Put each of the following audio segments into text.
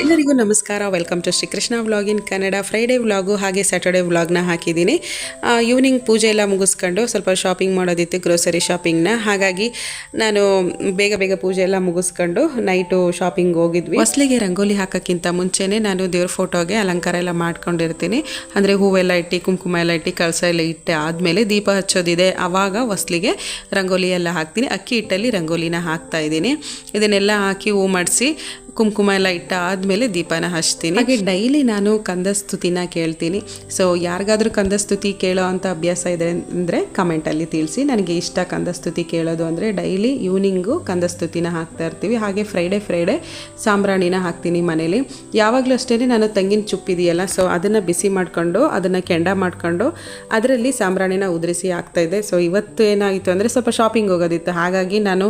ಎಲ್ಲರಿಗೂ ನಮಸ್ಕಾರ. Welcome to Shrikrishna vlog in Kannada. Friday vlog ಹಾಗೆ ಸ್ಯಾಟರ್ಡೇ ವ್ಲಾಗ್ನ ಹಾಕಿದ್ದೀನಿ. ಈವ್ನಿಂಗ್ ಪೂಜೆ ಎಲ್ಲ ಮುಗಿಸ್ಕೊಂಡು ಸ್ವಲ್ಪ ಶಾಪಿಂಗ್ ಮಾಡೋದಿತ್ತು, ಗ್ರೋಸರಿ ಶಾಪಿಂಗ್ನ. ಹಾಗಾಗಿ ನಾನು ಬೇಗ ಪೂಜೆ ಎಲ್ಲ ಮುಗಿಸ್ಕೊಂಡು ನೈಟು ಶಾಪಿಂಗ್ ಹೋಗಿದ್ವಿ. ಹೊಸ್ಲಿಗೆ ರಂಗೋಲಿ ಹಾಕೋಕ್ಕಿಂತ ಮುಂಚೆನೇ ನಾನು ದೇವ್ರ ಫೋಟೋಗೆ ಅಲಂಕಾರ ಎಲ್ಲ ಮಾಡ್ಕೊಂಡಿರ್ತೀನಿ. ಅಂದರೆ ಹೂವೆಲ್ಲ ಇಟ್ಟು, ಕುಂಕುಮ ಎಲ್ಲ ಇಟ್ಟು, ಕಳಸ ಎಲ್ಲ ಇಟ್ಟು ಆದಮೇಲೆ ದೀಪ ಹಚ್ಚೋದಿದೆ, ಆವಾಗ ಹೊಸ್ಲಿಗೆ ರಂಗೋಲಿ ಎಲ್ಲ ಹಾಕ್ತೀನಿ. ಅಕ್ಕಿ ಹಿಟ್ಟಲ್ಲಿ ರಂಗೋಲಿನ ಹಾಕ್ತಾ ಇದ್ದೀನಿ. ಇದನ್ನೆಲ್ಲ ಹಾಕಿ ಹೂ ಮಾಡಿಸಿ ಕುಂಕುಮ ಎಲ್ಲ ಇಟ್ಟ ಆದಮೇಲೆ ದೀಪನ ಹಚ್ತೀನಿ. ಹಾಗೆ ಡೈಲಿ ನಾನು ಕಂದಸ್ತುತಿನ ಕೇಳ್ತೀನಿ. ಸೊ ಯಾರಿಗಾದ್ರೂ ಕಂದಸ್ತುತಿ ಕೇಳೋ ಅಂಥ ಅಭ್ಯಾಸ ಇದೆ ಅಂದರೆ ಕಮೆಂಟಲ್ಲಿ ತಿಳಿಸಿ. ನನಗೆ ಇಷ್ಟ ಕಂದಸ್ತುತಿ ಕೇಳೋದು ಅಂದರೆ ಡೈಲಿ ಈವ್ನಿಂಗು ಕಂದಸ್ತುತಿನ ಹಾಕ್ತಾ ಇರ್ತೀವಿ. ಹಾಗೆ ಫ್ರೈಡೇ ಸಾಂಬ್ರಾಣಿನ ಹಾಕ್ತೀನಿ ಮನೇಲಿ. ಯಾವಾಗಲೂ ಅಷ್ಟೇ ನಾನು ತೆಂಗಿನ ಚುಪ್ಪಿದೆಯಲ್ಲ, ಸೊ ಅದನ್ನು ಬಿಸಿ ಮಾಡಿಕೊಂಡು ಅದನ್ನು ಕೆಂಡ ಮಾಡಿಕೊಂಡು ಅದರಲ್ಲಿ ಸಾಂಬ್ರಾಣಿನ ಉದುರಿಸಿ ಹಾಕ್ತಾಯಿದ್ದೆ. ಸೊ ಇವತ್ತು ಏನಾಯಿತು ಅಂದರೆ ಸ್ವಲ್ಪ ಶಾಪಿಂಗ್ ಹೋಗೋದಿತ್ತು, ಹಾಗಾಗಿ ನಾನು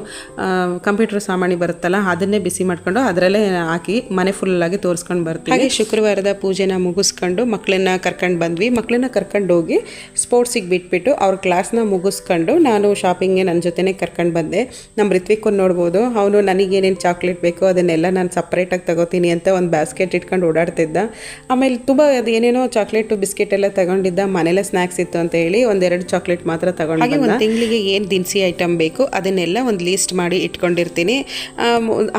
ಕಂಪ್ಯೂಟರ್ ಸಾಮಾಣಿ ಬರುತ್ತಲ್ಲ ಅದನ್ನೇ ಬಿಸಿ ಮಾಡಿಕೊಂಡು ಅದರಲ್ಲಿ ಹಾಕಿ ಮನೆ ಫುಲ್ಲಾಗಿ ತೋರಿಸ್ಕೊಂಡು ಬರ್ತೀವಿ. ಹಾಗೆ ಶುಕ್ರವಾರದ ಪೂಜೆನ ಮುಗಿಸ್ಕೊಂಡು ಮಕ್ಕಳನ್ನ ಕರ್ಕೊಂಡು ಬಂದ್ವಿ. ಮಕ್ಕಳನ್ನ ಕರ್ಕೊಂಡು ಹೋಗಿ ಸ್ಪೋರ್ಟ್ಸಿಗೆ ಬಿಟ್ಬಿಟ್ಟು ಅವ್ರ ಕ್ಲಾಸ್ನ ಮುಗಿಸ್ಕೊಂಡು ನಾನು ಶಾಪಿಂಗ್ಗೆ ನನ್ನ ಜೊತೆನೇ ಕರ್ಕೊಂಡು ಬಂದೆ. ನಮ್ಮ ರಿತ್ವಿಕ್ಕು ನೋಡ್ಬೋದು, ಅವನು ನನಗೇನೇನು ಚಾಕ್ಲೇಟ್ ಬೇಕೋ ಅದನ್ನೆಲ್ಲ ನಾನು ಸಪ್ರೇಟಾಗಿ ತಗೋತೀನಿ ಅಂತ ಒಂದು ಬ್ಯಾಸ್ಕೆಟ್ ಇಟ್ಕೊಂಡು ಓಡಾಡ್ತಿದ್ದ. ಆಮೇಲೆ ತುಂಬ ಅದು ಏನೇನೋ ಚಾಕ್ಲೇಟು ಬಿಸ್ಕೆಟ್ ಎಲ್ಲ ತಗೊಂಡಿದ್ದ. ಮನೇಲೆ ಸ್ನ್ಯಾಕ್ಸ್ ಇತ್ತು ಅಂತ ಹೇಳಿ ಒಂದೆರಡು ಚಾಕ್ಲೇಟ್ ಮಾತ್ರ ತಗೊಂಡು ಹಾಗೆ ಒಂದು ತಿಂಗಳಿಗೆ ಏನು ದಿನಸಿ ಐಟಮ್ ಬೇಕು ಅದನ್ನೆಲ್ಲ ಒಂದು ಲೀಸ್ಟ್ ಮಾಡಿ ಇಟ್ಕೊಂಡಿರ್ತೀನಿ.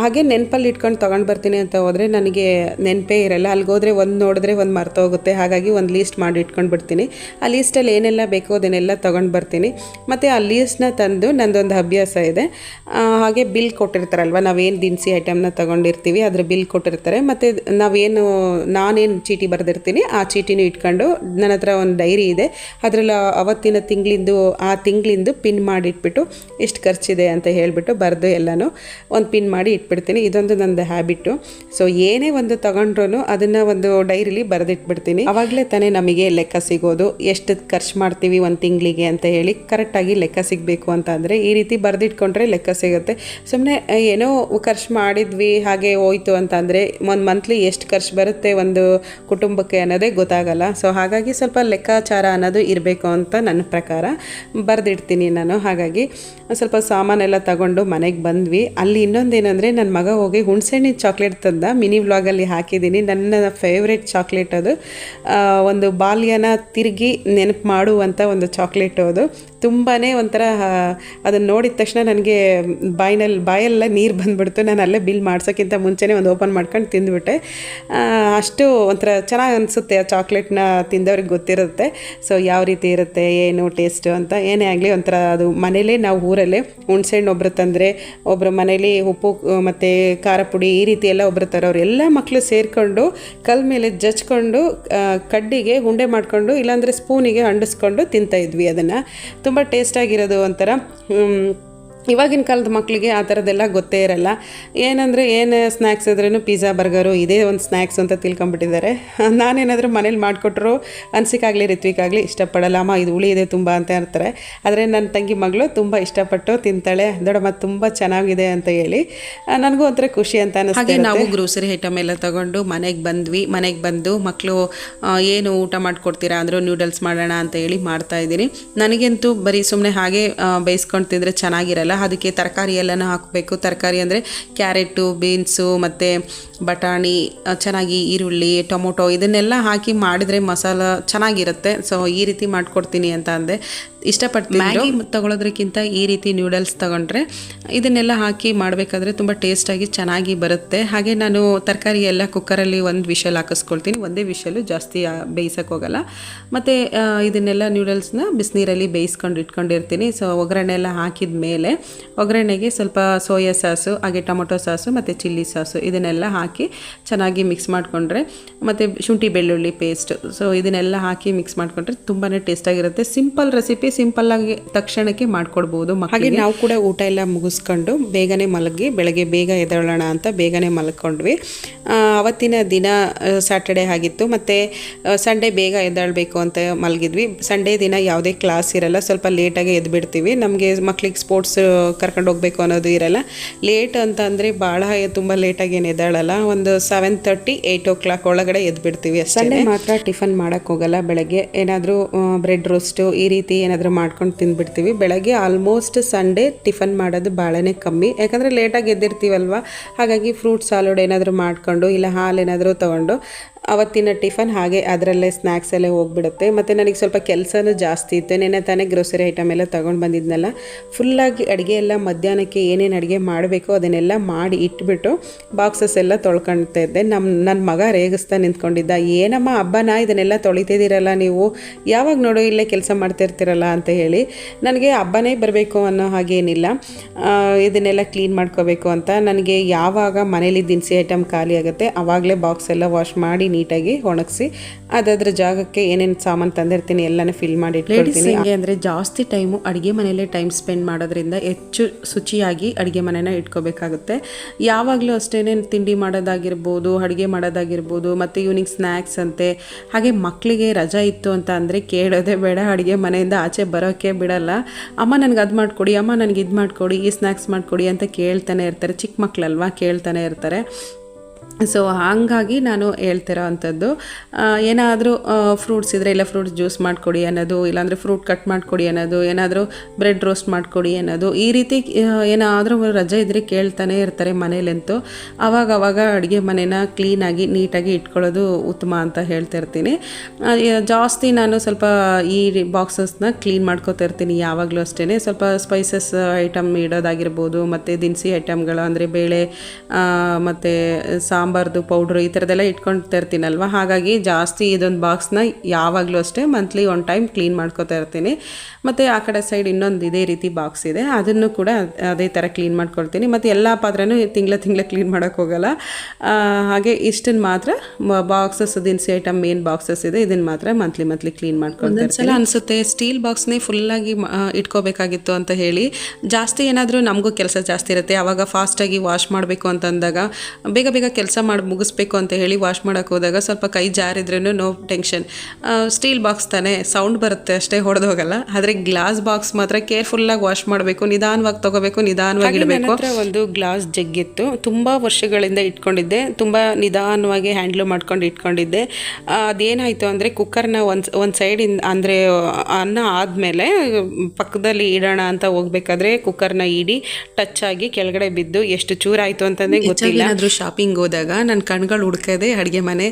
ಹಾಗೆ ನೆನಪಲ್ಲಿ ಇಟ್ಕೊಂಡು ತೊಗೊಂಡು ಬರ್ತೀನಿ ಅಂತ ಹೋದರೆ ನನಗೆ ನೆನಪೇ ಇರಲ್ಲ. ಅಲ್ಲಿಗೋದ್ರೆ ಒಂದು ನೋಡಿದ್ರೆ ಒಂದು ಮರ್ತೋಗುತ್ತೆ. ಹಾಗಾಗಿ ಒಂದು ಲೀಸ್ಟ್ ಮಾಡಿ ಇಟ್ಕೊಂಡು ಬಿಡ್ತೀನಿ. ಆ ಲೀಸ್ಟಲ್ಲಿ ಏನೆಲ್ಲ ಬೇಕೋ ಅದನ್ನೆಲ್ಲ ತೊಗೊಂಡು ಬರ್ತೀನಿ. ಮತ್ತು ಆ ಲೀಸ್ಟ್ನ ತಂದು ನಂದೊಂದು ಅಭ್ಯಾಸ ಇದೆ. ಹಾಗೆ ಬಿಲ್ ಕೊಟ್ಟಿರ್ತಾರಲ್ವ, ನಾವೇನು ದಿನಸಿ ಐಟಮ್ನ ತೊಗೊಂಡಿರ್ತೀವಿ ಅದ್ರ ಬಿಲ್ ಕೊಟ್ಟಿರ್ತಾರೆ. ಮತ್ತು ನಾನೇನು ಚೀಟಿ ಬರೆದಿರ್ತೀನಿ ಆ ಚೀಟಿನೂ ಇಟ್ಕೊಂಡು ನನ್ನ ಹತ್ರ ಒಂದು ಡೈರಿ ಇದೆ. ಅದರಲ್ಲಿ ಅವತ್ತಿನ ತಿಂಗಳಿಂದು ಪಿನ್ ಮಾಡಿ ಇಟ್ಬಿಟ್ಟು ಎಷ್ಟು ಖರ್ಚಿದೆ ಅಂತ ಹೇಳಿಬಿಟ್ಟು ಬರೆದು ಎಲ್ಲನೂ ಒಂದು ಪಿನ್ ಮಾಡಿ ಇಟ್ಬಿಡ್ತೀನಿ. ಇದೊಂದು ನಂದು ಹ್ಯಾಬಿಟ್ಟು. ಸೊ ಏನೇ ಒಂದು ತಗೊಂಡ್ರೂ ಅದನ್ನು ಒಂದು ಡೈರಿಲಿ ಬರೆದಿಟ್ಬಿಡ್ತೀನಿ. ಆವಾಗಲೇ ತಾನೇ ನಮಗೆ ಲೆಕ್ಕ ಸಿಗೋದು, ಎಷ್ಟು ಖರ್ಚು ಮಾಡ್ತೀವಿ ಒಂದು ತಿಂಗಳಿಗೆ ಅಂತ ಹೇಳಿ ಕರೆಕ್ಟಾಗಿ ಲೆಕ್ಕ ಸಿಗಬೇಕು ಅಂತ ಅಂದರೆ ಈ ರೀತಿ ಬರೆದಿಟ್ಕೊಂಡ್ರೆ ಲೆಕ್ಕ ಸಿಗುತ್ತೆ. ಸುಮ್ಮನೆ ಏನೋ ಖರ್ಚು ಮಾಡಿದ್ವಿ ಹಾಗೆ ಹೋಯ್ತು ಅಂತ ಅಂದರೆ ಒಂದು ಮಂತ್ಲಿ ಎಷ್ಟು ಖರ್ಚು ಬರುತ್ತೆ ಒಂದು ಕುಟುಂಬಕ್ಕೆ ಅನ್ನೋದೇ ಗೊತ್ತಾಗಲ್ಲ. ಸೊ ಹಾಗಾಗಿ ಸ್ವಲ್ಪ ಲೆಕ್ಕಾಚಾರ ಅನ್ನೋದು ಇರಬೇಕು ಅಂತ ನನ್ನ ಪ್ರಕಾರ ಬರೆದಿಡ್ತೀನಿ ನಾನು. ಹಾಗಾಗಿ ಸ್ವಲ್ಪ ಸಾಮಾನೆಲ್ಲ ತಗೊಂಡು ಮನೆಗೆ ಬಂದ್ವಿ. ಅಲ್ಲಿ ಇನ್ನೊಂದೇನೆಂದರೆ ನನ್ನ ಮಗ ಹೋಗಿ ಹುಣಸೆಹಣ್ಣಿನ ಚಾಕ್ಲೇಟ್ ತಂದ. ಮಿನಿ ವ್ಲಾಗಲ್ಲಿ ಹಾಕಿದ್ದೀನಿ. ನನ್ನ ಫೇವ್ರೆಟ್ ಚಾಕ್ಲೇಟ್ ಅದು. ಒಂದು ಬಾಲ್ಯನ ತಿರುಗಿ ನೆನಪು ಮಾಡುವಂಥ ಒಂದು ಚಾಕ್ಲೇಟು ಅದು. ತುಂಬಾ ಒಂಥರ ಅದನ್ನು ನೋಡಿದ ತಕ್ಷಣ ನನಗೆ ಬಾಯೆಲ್ಲ ನೀರು ಬಂದುಬಿಡ್ತು. ನಾನು ಅಲ್ಲೇ ಬಿಲ್ ಮಾಡ್ಸೋಕ್ಕಿಂತ ಮುಂಚೆನೇ ಒಂದು ಓಪನ್ ಮಾಡ್ಕೊಂಡು ತಿಂದುಬಿಟ್ಟೆ. ಅಷ್ಟು ಒಂಥರ ಚೆನ್ನಾಗಿ ಅನಿಸುತ್ತೆ ಆ ಚಾಕ್ಲೇಟ್ನ ತಿಂದವ್ರಿಗೆ ಗೊತ್ತಿರುತ್ತೆ. ಸೊ ಯಾವ ರೀತಿ ಇರುತ್ತೆ ಏನು ಟೇಸ್ಟು ಅಂತ ಏನೇ ಆಗಲಿ ಒಂಥರ ಅದು ಮನೇಲೇ ನಾವು ಊರಲ್ಲೇ ಹುಣಸೆಹಣ್ಣು ಒಬ್ಬರು ತಂದರೆ ಒಬ್ಬರು ಮನೇಲಿ ಉಪ್ಪು ಮತ್ತು ಖಾರ ಪುಡಿ ಈ ರೀತಿ ಎಲ್ಲ ಒಬ್ಬರು ತರೋರು. ಎಲ್ಲ ಮಕ್ಕಳು ಸೇರಿಕೊಂಡು ಕಲ್ ಮೇಲೆ ಜಚ್ಕೊಂಡು ಕಡ್ಡಿಗೆ ಉಂಡೆ ಮಾಡಿಕೊಂಡು ಇಲ್ಲಾಂದರೆ ಸ್ಪೂನಿಗೆ ಅಂಡಿಸ್ಕೊಂಡು ತಿಂತಾಯಿದ್ವಿ. ಅದನ್ನು ತುಂಬ ಟೇಸ್ಟಾಗಿರೋದು ಒಂಥರ. ಇವಾಗಿನ ಕಾಲದ ಮಕ್ಕಳಿಗೆ ಆ ಥರದ್ದೆಲ್ಲ ಗೊತ್ತೇ ಇರಲ್ಲ. ಏನಂದರೆ ಏನು ಸ್ನ್ಯಾಕ್ಸ್ ಇದ್ರೂ ಪಿಜ್ಜಾ ಬರ್ಗರು ಇದೇ ಒಂದು ಸ್ನ್ಯಾಕ್ಸ್ ಅಂತ ತಿಳ್ಕೊಂಬಿಟ್ಟಿದ್ದಾರೆ. ನಾನೇನಾದರೂ ಮನೇಲಿ ಮಾಡಿಕೊಟ್ರು ಅನ್ಸಿಕಾಗಲಿ ರಿತ್ವಿಕಾಗಲಿ ಇಷ್ಟಪಡಲ್ಲ. ಅಮ್ಮ ಇದು ಹುಳಿ ಇದೆ ತುಂಬ ಅಂತ ಇರ್ತಾರೆ. ಆದರೆ ನನ್ನ ತಂಗಿ ಮಗಳು ತುಂಬ ಇಷ್ಟಪಟ್ಟು ತಿಂತಾಳೆ. ದೊಡ್ಡಮ್ಮ ತುಂಬ ಚೆನ್ನಾಗಿದೆ ಅಂತ ಹೇಳಿ ನನಗೂ ಒಂಥರ ಖುಷಿ ಅಂತ ಅನಿಸ್ತಾರೆ. ನಾವು ಗ್ರೋಸರಿ ಐಟಮ್ ಎಲ್ಲ ತೊಗೊಂಡು ಮನೆಗೆ ಬಂದ್ವಿ. ಮನೆಗೆ ಬಂದು ಮಕ್ಕಳು ಏನು ಊಟ ಮಾಡಿಕೊಡ್ತೀರಾ ಅಂದರೂ ನೂಡಲ್ಸ್ ಮಾಡೋಣ ಅಂತ ಹೇಳಿ ಮಾಡ್ತಾಯಿದ್ದೀನಿ. ನನಗಂತೂ ಬರೀ ಸುಮ್ಮನೆ ಹಾಗೆ ಬೇಯಿಸ್ಕೊಂಡು ತಿಂದರೆ ಚೆನ್ನಾಗಿರಲ್ಲ. ಅದಕ್ಕೆ ತರಕಾರಿ ಎಲ್ಲನೂ ಹಾಕಬೇಕು. ತರಕಾರಿ ಅಂದರೆ ಕ್ಯಾರೆಟು, ಬೀನ್ಸು ಮತ್ತು ಬಟಾಣಿ, ಚೆನ್ನಾಗಿ ಈರುಳ್ಳಿ, ಟೊಮೊಟೊ ಇದನ್ನೆಲ್ಲ ಹಾಕಿ ಮಾಡಿದರೆ ಮಸಾಲ ಚೆನ್ನಾಗಿರುತ್ತೆ. ಸೊ ಈ ರೀತಿ ಮಾಡಿಕೊಡ್ತೀನಿ ಅಂತ ಅಂದೆ. ಇಷ್ಟಪಡ್ತೀನಿ. ಮ್ಯಾಗಿ ತೊಗೊಳೋದ್ರಕ್ಕಿಂತ ಈ ರೀತಿ ನೂಡಲ್ಸ್ ತೊಗೊಂಡ್ರೆ ಇದನ್ನೆಲ್ಲ ಹಾಕಿ ಮಾಡಬೇಕಾದ್ರೆ ತುಂಬ ಟೇಸ್ಟಾಗಿ ಚೆನ್ನಾಗಿ ಬರುತ್ತೆ. ಹಾಗೆ ನಾನು ತರಕಾರಿ ಎಲ್ಲ ಕುಕ್ಕರಲ್ಲಿ ಒಂದು ವಿಷಲ್ ಹಾಕಿಸ್ಕೊಳ್ತೀನಿ. ಒಂದೇ ವಿಷಲು, ಜಾಸ್ತಿ ಬೇಯಿಸೋಕೆ ಹೋಗಲ್ಲ. ಮತ್ತು ಇದನ್ನೆಲ್ಲ ನೂಡಲ್ಸ್ನ ಬಿಸಿನೀರಲ್ಲಿ ಬೇಯಿಸ್ಕೊಂಡು ಇಟ್ಕೊಂಡಿರ್ತೀನಿ. ಸೊ ಒಗ್ಗರಣೆ ಎಲ್ಲ ಹಾಕಿದ ಮೇಲೆ ಒಗ್ಗರಣೆಗೆ ಸ್ವಲ್ಪ ಸೋಯಾ ಸಾಸು, ಹಾಗೆ ಟೊಮೊಟೊ ಸಾಸು ಮತ್ತು ಚಿಲ್ಲಿ ಸಾಸು ಇದನ್ನೆಲ್ಲ ಹಾಕಿ ಚೆನ್ನಾಗಿ ಮಿಕ್ಸ್ ಮಾಡಿಕೊಂಡ್ರೆ, ಮತ್ತು ಶುಂಠಿ ಬೆಳ್ಳುಳ್ಳಿ ಪೇಸ್ಟ್, ಸೊ ಇದನ್ನೆಲ್ಲ ಹಾಕಿ ಮಿಕ್ಸ್ ಮಾಡಿಕೊಂಡ್ರೆ ತುಂಬಾ ಟೇಸ್ಟಾಗಿರುತ್ತೆ. ಸಿಂಪಲ್ ರೆಸಿಪಿ, ಸಿಂಪಲ್ಲಾಗಿ ತಕ್ಷಣಕ್ಕೆ ಮಾಡಿಕೊಡ್ಬೋದು. ಹಾಗೆ ನಾವು ಕೂಡ ಊಟ ಎಲ್ಲ ಮುಗಿಸ್ಕೊಂಡು ಬೇಗನೆ ಮಲಗಿ ಬೆಳಗ್ಗೆ ಬೇಗ ಎದ್ದೇಳೋಣ ಅಂತ ಬೇಗನೆ ಮಲ್ಕೊಂಡ್ವಿ. ಅವತ್ತಿನ ದಿನ ಸ್ಯಾಟರ್ಡೇ ಆಗಿತ್ತು ಮತ್ತು ಸಂಡೇ ಬೇಗ ಎದ್ದೇಳಬೇಕು ಅಂತ ಮಲಗಿದ್ವಿ. ಸಂಡೇ ದಿನ ಯಾವುದೇ ಕ್ಲಾಸ್ ಇರಲ್ಲ, ಸ್ವಲ್ಪ ಲೇಟಾಗಿ ಎದ್ಬಿಡ್ತೀವಿ. ನಮಗೆ ಮಕ್ಳಿಗೆ ಸ್ಪೋರ್ಟ್ಸ್ ಕರ್ಕೊಂಡು ಹೋಗಬೇಕು ಅನ್ನೋದು ಇರಲ್ಲ. ಲೇಟ್ ಅಂತ ಅಂದರೆ ಭಾಳ ತುಂಬ ಲೇಟಾಗಿ ಏನು ಎದ್ದೇಳಲ್ಲ. ಒಂದು 7:30 8 o'clock ಒಳಗಡೆ ಎದ್ಬಿಡ್ತೀವಿ ಅಷ್ಟೇ. ಸಂಡೇ ಮಾತ್ರ ಟಿಫನ್ ಮಾಡೋಕ್ಕೆ ಹೋಗಲ್ಲ. ಬೆಳಗ್ಗೆ ಏನಾದರೂ ಬ್ರೆಡ್ ರೋಸ್ಟು ಈ ರೀತಿ ಏನಾದರೂ ಏನಾದರೂ ಮಾಡ್ಕೊಂಡು ತಿಂದುಬಿಡ್ತೀವಿ. ಬೆಳಗ್ಗೆ ಆಲ್ಮೋಸ್ಟ್ ಸಂಡೇ ಟಿಫನ್ ಮಾಡೋದು ಭಾಳನೇ ಕಮ್ಮಿ, ಯಾಕಂದರೆ ಲೇಟಾಗಿ ಎದ್ದಿರ್ತೀವಲ್ವ. ಹಾಗಾಗಿ ಫ್ರೂಟ್ ಸಾಲಡ್ ಏನಾದರೂ ಮಾಡಿಕೊಂಡು ಇಲ್ಲ ಹಾಲು ಏನಾದರೂ ತೊಗೊಂಡು ಅವತ್ತಿನ ಟಿಫನ್ ಹಾಗೆ ಅದರಲ್ಲೇ ಸ್ನ್ಯಾಕ್ಸ್ ಎಲ್ಲ ಹೋಗ್ಬಿಡುತ್ತೆ. ಮತ್ತು ನನಗೆ ಸ್ವಲ್ಪ ಕೆಲಸನೂ ಜಾಸ್ತಿ ಇತ್ತು. ನೆನ್ನೆ ತಾನೇ ಗ್ರೋಸರಿ ಐಟಮ್ ಎಲ್ಲ ತೊಗೊಂಡು ಬಂದಿದ್ನಲ್ಲ, ಫುಲ್ಲಾಗಿ ಅಡುಗೆ ಎಲ್ಲ ಮಧ್ಯಾಹ್ನಕ್ಕೆ ಏನೇನು ಅಡುಗೆ ಮಾಡಬೇಕು ಅದನ್ನೆಲ್ಲ ಮಾಡಿ ಇಟ್ಬಿಟ್ಟು ಬಾಕ್ಸಸ್ ಎಲ್ಲ ತೊಳ್ಕೊಳ್ತಾ ಇದ್ದೆ. ನನ್ನ ಮಗ ರೇಗಿಸ್ತಾ ನಿಂತ್ಕೊಂಡಿದ್ದ, ಏನಮ್ಮ ಹಬ್ಬನ ಇದನ್ನೆಲ್ಲ ತೊಳಿತಿದ್ದೀರಲ್ಲ ನೀವು, ಯಾವಾಗ ನೋಡು ಇಲ್ಲೇ ಕೆಲಸ ಮಾಡ್ತಿರ್ತೀರಲ್ಲ ಅಂತ ಹೇಳಿ. ನನಗೆ ಹಬ್ಬನೇ ಬರಬೇಕು ಅನ್ನೋ ಹಾಗೇನಿಲ್ಲ, ಇದನ್ನೆಲ್ಲ ಕ್ಲೀನ್ ಮಾಡ್ಕೋಬೇಕು ಅಂತ. ನನಗೆ ಯಾವಾಗ ಮನೇಲಿ ದಿನಸಿ ಐಟಮ್ ಖಾಲಿ ಆಗುತ್ತೆ ಆವಾಗಲೇ ಬಾಕ್ಸ್ ಎಲ್ಲ ವಾಶ್ ಮಾಡಿ ನೀಟಾಗಿ ಒಣಗಿಸಿ ಅದಾದ್ರ ಜಾಗಕ್ಕೆ ಏನೇನು ಸಾಮಾನು ತಂದಿರ್ತೀನಿ ಎಲ್ಲನೂ ಫಿಲ್ ಮಾಡಿ ಇಟ್ಕೊಳ್ತೀನಿ. ಅಂದರೆ ಜಾಸ್ತಿ ಟೈಮು ಅಡುಗೆ ಮನೆಯಲ್ಲೇ ಟೈಮ್ ಸ್ಪೆಂಡ್ ಮಾಡೋದ್ರಿಂದ ಹೆಚ್ಚು ಶುಚಿಯಾಗಿ ಅಡುಗೆ ಮನೆನ ಇಟ್ಕೋಬೇಕಾಗುತ್ತೆ. ಯಾವಾಗಲೂ ಅಷ್ಟೇ ತಿಂಡಿ ಮಾಡೋದಾಗಿರ್ಬೋದು, ಅಡುಗೆ ಮಾಡೋದಾಗಿರ್ಬೋದು, ಮತ್ತು ಈವ್ನಿಂಗ್ ಸ್ನ್ಯಾಕ್ಸ್ ಅಂತೆ. ಹಾಗೆ ಮಕ್ಕಳಿಗೆ ರಜಾ ಇತ್ತು ಅಂತ ಅಂದರೆ ಕೇಳೋದೇ ಬೇಡ, ಅಡುಗೆ ಮನೆಯಿಂದ ಆಚೆ ಬರೋಕ್ಕೆ ಬಿಡಲ್ಲ. ಅಮ್ಮ ನನಗೆ ಅದು ಮಾಡಿಕೊಡಿ, ಅಮ್ಮ ನನಗೆ ಇದು ಮಾಡಿಕೊಡಿ, ಈ ಸ್ನ್ಯಾಕ್ಸ್ ಮಾಡಿಕೊಡಿ ಅಂತ ಕೇಳ್ತಾನೆ ಇರ್ತಾರೆ. ಚಿಕ್ಕ ಮಕ್ಕಳಲ್ವ, ಕೇಳ್ತಾನೆ ಇರ್ತಾರೆ. ಸೊ ಹಾಗಾಗಿ ನಾನು ಹೇಳ್ತಿರೋ ಅಂಥದ್ದು, ಏನಾದರೂ ಫ್ರೂಟ್ಸ್ ಇದ್ದರೆ ಇಲ್ಲ ಫ್ರೂಟ್ಸ್ ಜ್ಯೂಸ್ ಮಾಡಿಕೊಡಿ ಅನ್ನೋದು, ಇಲ್ಲಾಂದರೆ ಫ್ರೂಟ್ ಕಟ್ ಮಾಡಿಕೊಡಿ ಅನ್ನೋದು, ಏನಾದರೂ ಬ್ರೆಡ್ ರೋಸ್ಟ್ ಮಾಡಿಕೊಡಿ ಅನ್ನೋದು, ಈ ರೀತಿ ಏನಾದರೂ ರಜೆ ಇದ್ದರೆ ಕೇಳ್ತಾನೆ ಇರ್ತಾರೆ ಮನೇಲಂತೂ. ಆವಾಗ ಅಡುಗೆ ಮನೇನ ಕ್ಲೀನಾಗಿ ನೀಟಾಗಿ ಇಟ್ಕೊಳ್ಳೋದು ಉತ್ತಮ ಅಂತ ಹೇಳ್ತಿರ್ತೀನಿ. ಜಾಸ್ತಿ ನಾನು ಸ್ವಲ್ಪ ಈ ಬಾಕ್ಸಸ್ನ ಕ್ಲೀನ್ ಮಾಡ್ಕೋತಾ ಇರ್ತೀನಿ ಯಾವಾಗಲೂ ಅಷ್ಟೇ. ಸ್ವಲ್ಪ ಸ್ಪೈಸಸ್ ಐಟಮ್ ಇಡೋದಾಗಿರ್ಬೋದು, ಮತ್ತು ದಿನಸಿ ಐಟಮ್ಗಳು ಅಂದರೆ ಬೇಳೆ ಮತ್ತು ಸಾಂಬಾರ್ದು ಪೌಡ್ರು ಈ ಥರದ್ದೆಲ್ಲ ಇಟ್ಕೊಳ್ತಾ ಇರ್ತೀನಲ್ವ. ಹಾಗಾಗಿ ಜಾಸ್ತಿ ಇದೊಂದು ಬಾಕ್ಸ್ನ ಯಾವಾಗಲೂ ಅಷ್ಟೇ ಮಂತ್ಲಿ ಒನ್ ಟೈಮ್ ಕ್ಲೀನ್ ಮಾಡ್ಕೋತಾ ಇರ್ತೀನಿ. ಮತ್ತು ಆ ಕಡೆ ಸೈಡ್ ಇನ್ನೊಂದು ಇದೇ ರೀತಿ ಬಾಕ್ಸ್ ಇದೆ, ಅದನ್ನು ಕೂಡ ಅದೇ ಥರ ಕ್ಲೀನ್ ಮಾಡ್ಕೊಳ್ತೀನಿ. ಮತ್ತು ಎಲ್ಲ ಪಾತ್ರೆನೂ ತಿಂಗಳ ಕ್ಲೀನ್ ಮಾಡೋಕ್ಕೆ ಹೋಗಲ್ಲ. ಹಾಗೆ ಇಷ್ಟನ್ನು ಮಾತ್ರ ಬಾಕ್ಸಸ್ ದಿನಸಿ ಐಟಮ್ ಮೇನ್ ಬಾಕ್ಸಸ್ ಇದೆ, ಇದನ್ನು ಮಾತ್ರ ಮಂತ್ಲಿ ಕ್ಲೀನ್ ಮಾಡ್ಕೊಳ್ತೀನಿ. ಒಂದ್ಸಲ ಅನಿಸುತ್ತೆ ಸ್ಟೀಲ್ ಬಾಕ್ಸ್ನೇ ಫುಲ್ಲಾಗಿ ಇಟ್ಕೋಬೇಕಾಗಿತ್ತು ಅಂತ ಹೇಳಿ. ಜಾಸ್ತಿ ಏನಾದರೂ ನಮಗೂ ಕೆಲಸ ಜಾಸ್ತಿ ಇರುತ್ತೆ, ಆವಾಗ ಫಾಸ್ಟಾಗಿ ವಾಶ್ ಮಾಡಬೇಕು ಅಂತಂದಾಗ ಬೇಗ ಕೆಲಸ ಮಾಡಿ ಮುಗಿಸ್ಬೇಕು ಅಂತ ಹೇಳಿ ವಾಶ್ ಮಾಡೋಕ್ಕೆ ಹೋದಾಗ ಸ್ವಲ್ಪ ಕೈ ಜಾರಿದ್ರೂ ನೋ ಟೆನ್ಷನ್. ಸ್ಟೀಲ್ ಬಾಕ್ಸ್ ತಾನೇ, ಸೌಂಡ್ ಬರುತ್ತೆ ಅಷ್ಟೇ, ಹೊಡೆದು ಹೋಗಲ್ಲ. ಆದರೆ ಗ್ಲಾಸ್ ಬಾಕ್ಸ್ ಮಾತ್ರ ಕೇರ್ಫುಲ್ಲಾಗಿ ವಾಶ್ ಮಾಡಬೇಕು, ನಿಧಾನವಾಗಿ ತೊಗೋಬೇಕು, ನಿಧಾನವಾಗಿ ಇಡಬೇಕು. ಒಂದು ಗ್ಲಾಸ್ ಜಗ್ಗಿತ್ತು, ತುಂಬ ವರ್ಷಗಳಿಂದ ಇಟ್ಕೊಂಡಿದ್ದೆ, ತುಂಬ ನಿಧಾನವಾಗಿ ಹ್ಯಾಂಡ್ಲು ಮಾಡ್ಕೊಂಡು ಇಟ್ಕೊಂಡಿದ್ದೆ. ಅದೇನಾಯಿತು ಅಂದರೆ ಕುಕ್ಕರ್ನ ಒಂದು ಸೈಡಿಂದ ಅಂದರೆ ಅನ್ನ ಆದಮೇಲೆ ಪಕ್ಕದಲ್ಲಿ ಇಡೋಣ ಅಂತ ಹೋಗ್ಬೇಕಾದ್ರೆ ಕುಕ್ಕರ್ನ ಇಡಿ ಟಚ್ ಆಗಿ ಕೆಳಗಡೆ ಬಿದ್ದು ಎಷ್ಟು ಚೂರಾಯಿತು ಅಂತಂದರೆ ಗೊತ್ತಿಲ್ಲ. ಏನಾದರೂ ಶಾಪಿಂಗ್ ಹೋದಾಗ ನನ್ನ ಕಣ್ಗಳು ಹುಡ್ಕೋದೆ ಅಡುಗೆ ಮನೆ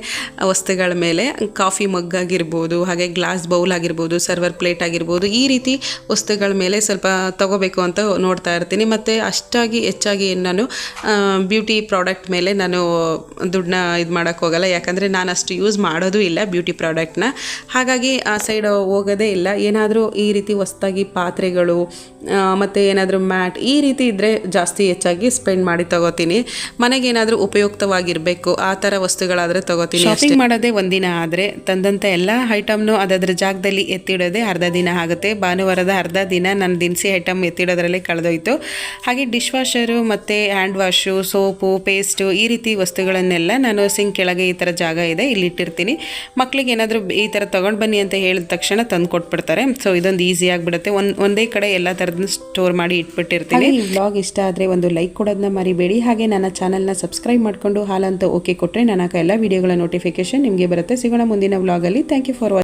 ವಸ್ತುಗಳ ಮೇಲೆ. ಕಾಫಿ ಮಗ್ ಆಗಿರ್ಬೋದು, ಹಾಗೆ ಗ್ಲಾಸ್ ಬೌಲ್ ಆಗಿರ್ಬೋದು, ಸರ್ವರ್ ಪ್ಲೇಟ್ ಆಗಿರ್ಬೋದು, ಈ ರೀತಿ ವಸ್ತುಗಳ ಮೇಲೆ ಸ್ವಲ್ಪ ತಗೋಬೇಕು ಅಂತ ನೋಡ್ತಾ ಇರ್ತೀನಿ. ಮತ್ತು ಹೆಚ್ಚಾಗಿ ನಾನು ಬ್ಯೂಟಿ ಪ್ರಾಡಕ್ಟ್ ಮೇಲೆ ನಾನು ದುಡ್ಡನ್ನ ಇದು ಮಾಡೋಕ್ಕೆ ಹೋಗಲ್ಲ, ಯಾಕಂದರೆ ನಾನು ಅಷ್ಟು ಯೂಸ್ ಮಾಡೋದು ಇಲ್ಲ ಬ್ಯೂಟಿ ಪ್ರಾಡಕ್ಟ್ನ. ಹಾಗಾಗಿ ಆ ಸೈಡ್ ಹೋಗೋದೇ ಇಲ್ಲ. ಏನಾದರೂ ಈ ರೀತಿ ಹೊಸ್ದಾಗಿ ಪಾತ್ರೆಗಳು ಮತ್ತು ಏನಾದರೂ ಮ್ಯಾಟ್ ಈ ರೀತಿ ಇದ್ದರೆ ಜಾಸ್ತಿ ಹೆಚ್ಚಾಗಿ ಸ್ಪೆಂಡ್ ಮಾಡಿ ತಗೋತೀನಿ. ಮನೆಗೆ ಏನಾದರೂ ಉಪಯುಕ್ತವಾಗಿರಬೇಕು ಆ ಥರ ವಸ್ತುಗಳಾದರೆ ತಗೋತೀನಿ. ಶಾಪಿಂಗ್ ಮಾಡೋದೇ ಒಂದಿನ ಆದರೆ ತಂದಂಥ ಎಲ್ಲ ಐಟಮ್ನು ಅದಾದ್ರ ಜಾಗದಲ್ಲಿ ಎತ್ತಿಡೋದೇ ಅರ್ಧ ದಿನ ಆಗುತ್ತೆ. ಭಾನುವಾರದ ಅರ್ಧ ದಿನ ನನ್ನ ದಿನಸಿ ಐಟಮ್ ಎತ್ತಿಡೋದ್ರಲ್ಲೇ ಕಳೆದೋಯ್ತು. ಹಾಗೆ ಡಿಶ್ ವಾಷರು ಮತ್ತು ಹ್ಯಾಂಡ್ ವಾಶು, ಸೋಪು, ಪೇಸ್ಟು ಈ ರೀತಿ ವಸ್ತುಗಳನ್ನೆಲ್ಲ ನಾನು ಸಿಂಕ್ ಕೆಳಗೆ ಈ ಥರ ಜಾಗ ಇದೆ ಇಲ್ಲಿ ಇಟ್ಟಿರ್ತೀನಿ. ಮಕ್ಕಳಿಗೆ ಏನಾದರೂ ಈ ಥರ ತೊಗೊಂಡು ಬನ್ನಿ ಅಂತ ಹೇಳಿದ ತಕ್ಷಣ ತಂದು ಕೊಟ್ಬಿಡ್ತಾರೆ. ಸೊ ಇದೊಂದು ಈಸಿ ಆಗಿಬಿಡುತ್ತೆ. ಒಂದೇ ಕಡೆ ಎಲ್ಲ ಥರದನ್ನ ಸ್ಟೋರ್ ಮಾಡಿ ಇಟ್ಬಿಟ್ಟಿರ್ತೀನಿ. ಈ ವ್ಲಾಗ್ ಇಷ್ಟ ಆದರೆ ಒಂದು ಲೈಕ್ ಕೊಡೋದನ್ನ ಮರಿಬೇಡಿ. ಹಾಗೆ ನನ್ನ ಚಾನಲ್ನ ಸಬ್ಸ್ಕ್ರೈಬ್ ಮಾಡಿಕೊಂಡು ಹಾಲಂತ ಓಕೆ ಕೊಟ್ಟರೆ ನನ್ನ ಎಲ್ಲ ವಿಡಿಯೋಗಳ ನೋಟಿಫಿಕೇಶನ್ ನಿಮಗೆ ಬರುತ್ತೆ. ಸಿಗೋಣ ಮುಂದಿನ ವ್ಲಾಗಲ್ಲಿ. Thank you for watching.